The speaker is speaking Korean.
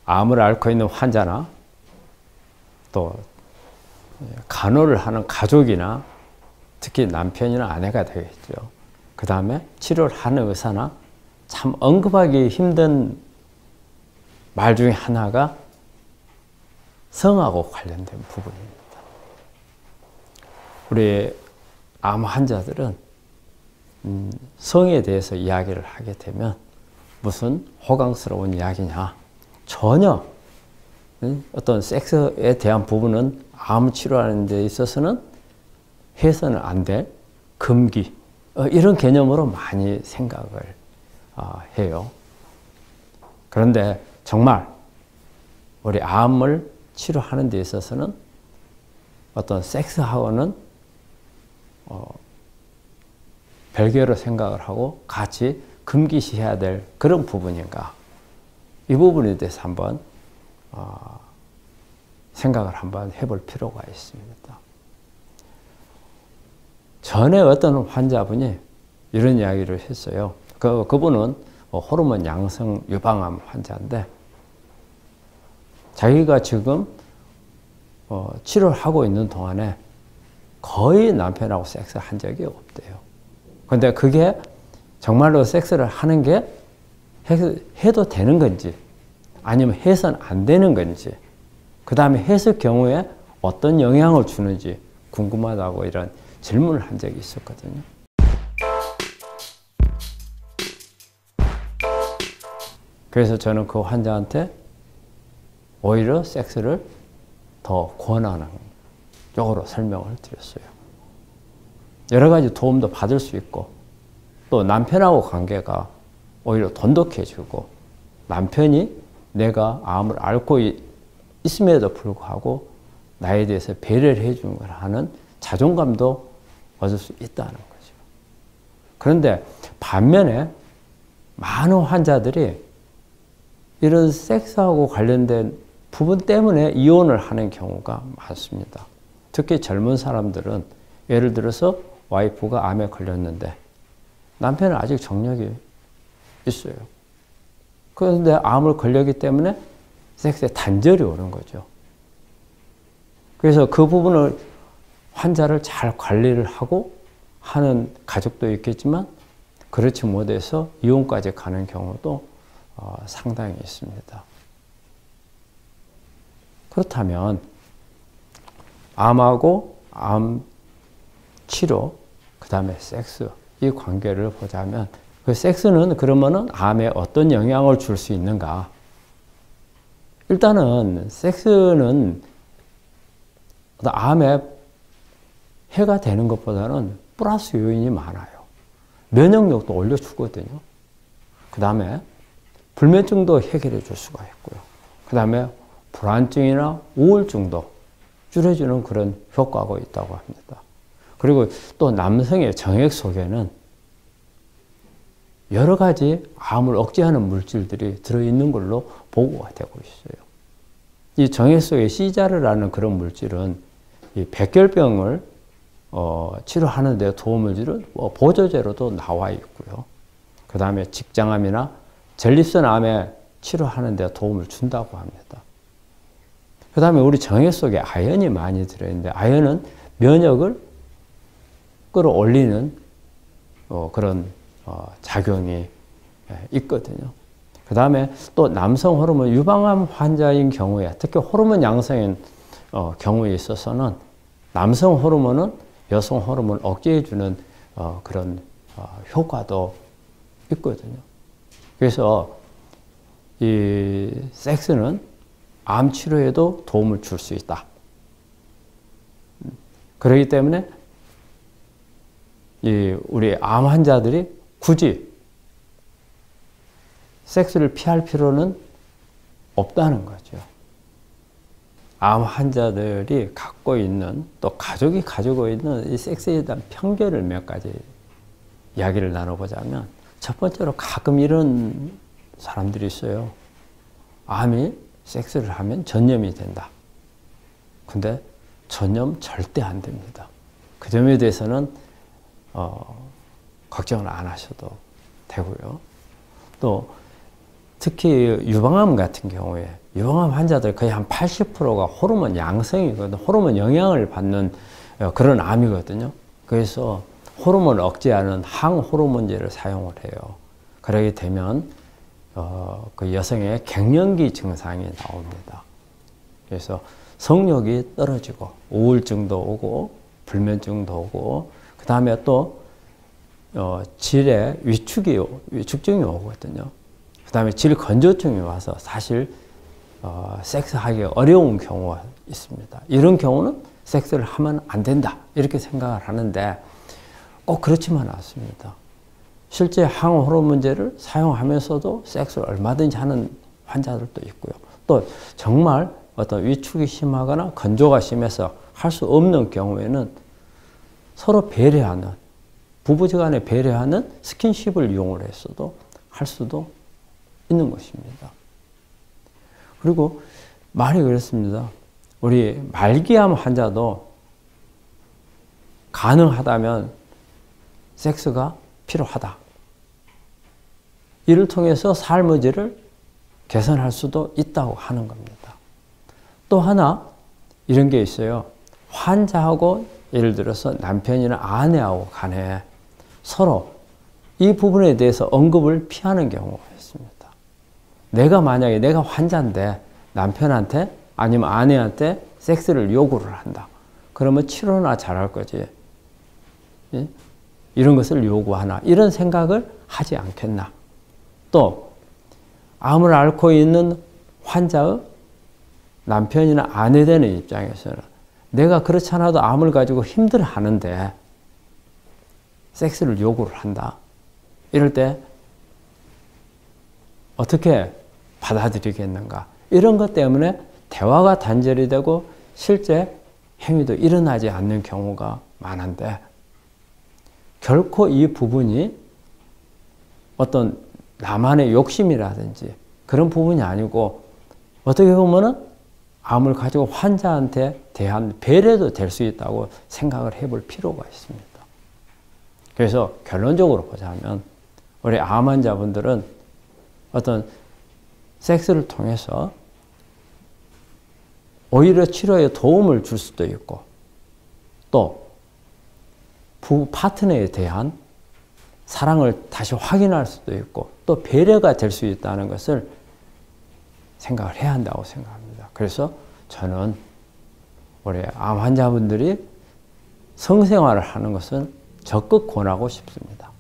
암을 앓고 있는 환자나 또 간호를 하는 가족이나 특히 남편이나 아내가 되겠죠. 그 다음에 치료를 하는 의사나 참 언급하기 힘든 말 중에 하나가 성하고 관련된 부분입니다. 우리 암 환자들은 성에 대해서 이야기를 하게 되면 무슨 호강스러운 이야기냐, 전혀 어떤 섹스에 대한 부분은 암 치료하는 데 있어서는 해서는 안 될 금기, 이런 개념으로 많이 생각을 해요. 그런데 정말 우리 암을 치료하는 데 있어서는 어떤 섹스하고는 별개로 생각을 하고 같이 금기시해야 될 그런 부분인가, 이 부분에 대해서 한번 생각을 한번 해볼 필요가 있습니다. 전에 어떤 환자분이 이런 이야기를 했어요. 그분은 호르몬 양성 유방암 환자인데 자기가 지금 치료를 하고 있는 동안에 거의 남편하고 섹스를 한 적이 없대요. 근데 그게 정말로 섹스를 하는 게 해도 되는 건지 아니면 해서는 안 되는 건지, 그 다음에 했을 경우에 어떤 영향을 주는지 궁금하다고 이런 질문을 한 적이 있었거든요. 그래서 저는 그 환자한테 오히려 섹스를 더 권하는 쪽으로 설명을 드렸어요. 여러 가지 도움도 받을 수 있고 또 남편하고 관계가 오히려 돈독해지고 남편이 내가 암을 앓고 있음에도 불구하고 나에 대해서 배려를 해주는 걸 하는 자존감도 얻을 수 있다는 거죠. 그런데 반면에 많은 환자들이 이런 섹스하고 관련된 부분 때문에 이혼을 하는 경우가 많습니다. 특히 젊은 사람들은 예를 들어서 와이프가 암에 걸렸는데 남편은 아직 정력이 있어요. 그런데 암을 걸렸기 때문에 섹스에 단절이 오는 거죠. 그래서 그 부분을 환자를 잘 관리를 하고 하는 가족도 있겠지만 그렇지 못해서 이혼까지 가는 경우도 상당히 있습니다. 그렇다면 암하고 암 치료, 그 다음에 섹스, 이 관계를 보자면 그 섹스는 그러면은 암에 어떤 영향을 줄 수 있는가? 일단은 섹스는 암에 해가 되는 것보다는 플러스 요인이 많아요. 면역력도 올려주거든요. 그 다음에 불면증도 해결해 줄 수가 있고요. 그 다음에 불안증이나 우울증도 줄여주는 그런 효과가 있다고 합니다. 그리고 또 남성의 정액 속에는 여러 가지 암을 억제하는 물질들이 들어있는 걸로 보고가 되고 있어요. 이 정액 속에 시자르라는 그런 물질은 이 백혈병을 치료하는 데 도움을 주는 보조제로도 나와 있고요. 그 다음에 직장암이나 전립선 암에 치료하는 데 도움을 준다고 합니다. 그 다음에 우리 정액 속에 아연이 많이 들어있는데 아연은 면역을 끌어올리는 그런 작용이 있거든요. 그 다음에 또 남성 호르몬 유방암 환자인 경우에 특히 호르몬 양성인 경우에 있어서는 남성 호르몬은 여성 호르몬을 억제해주는 그런 효과도 있거든요. 그래서 이 섹스는 암 치료에도 도움을 줄 수 있다. 그렇기 때문에 우리 암 환자들이 굳이 섹스를 피할 필요는 없다는 거죠. 암 환자들이 갖고 있는 또 가족이 가지고 있는 이 섹스에 대한 편견을 몇 가지 이야기를 나눠보자면 첫 번째로 가끔 이런 사람들이 있어요. 암이 섹스를 하면 전염이 된다. 근데 전염 절대 안 됩니다. 그 점에 대해서는 걱정을 안 하셔도 되고요. 또 특히 유방암 같은 경우에 유방암 환자들 거의 한 80%가 호르몬 양성이거든. 호르몬 영향을 받는 그런 암이거든요. 그래서 호르몬을 억제하는 항호르몬제를 사용을 해요. 그러게 되면 그 여성의 갱년기 증상이 나옵니다. 그래서 성욕이 떨어지고 우울증도 오고 불면증도 오고 그 다음에 또 질에 위축증이 오거든요. 그 다음에 질 건조증이 와서 사실 섹스하기 어려운 경우가 있습니다. 이런 경우는 섹스를 하면 안 된다 이렇게 생각을 하는데 꼭 그렇지만 않습니다. 실제 항호르몬제를 사용하면서도 섹스를 얼마든지 하는 환자들도 있고요. 또 정말 어떤 위축이 심하거나 건조가 심해서 할 수 없는 경우에는 서로 배려하는, 부부지간에 배려하는 스킨십을 이용을 해서도 할 수도 있는 것입니다. 그리고 말이 그렇습니다. 우리 말기암 환자도 가능하다면 섹스가 필요하다. 이를 통해서 삶의 질을 개선할 수도 있다고 하는 겁니다. 또 하나 이런 게 있어요. 환자하고 예를 들어서 남편이나 아내하고 간에 서로 이 부분에 대해서 언급을 피하는 경우가 있습니다. 만약에 내가 환자인데 남편한테 아니면 아내한테 섹스를 요구를 한다. 그러면 치료나 잘할 거지. 예? 이런 것을 요구하나 이런 생각을 하지 않겠나. 또 암을 앓고 있는 환자의 남편이나 아내 되는 입장에서는 내가 그렇지 않아도 암을 가지고 힘들어하는데 섹스를 요구를 한다. 이럴 때 어떻게 받아들이겠는가. 이런 것 때문에 대화가 단절이 되고 실제 행위도 일어나지 않는 경우가 많은데 결코 이 부분이 어떤 나만의 욕심이라든지 그런 부분이 아니고 어떻게 보면은 암을 가지고 환자한테 대한 배려도 될 수 있다고 생각을 해볼 필요가 있습니다. 그래서 결론적으로 보자면 우리 암 환자분들은 어떤 섹스를 통해서 오히려 치료에 도움을 줄 수도 있고 또 부부 파트너에 대한 사랑을 다시 확인할 수도 있고 또 배려가 될 수 있다는 것을 생각을 해야 한다고 생각합니다. 그래서 저는 우리 암 환자분들이 성생활을 하는 것은 적극 권하고 싶습니다.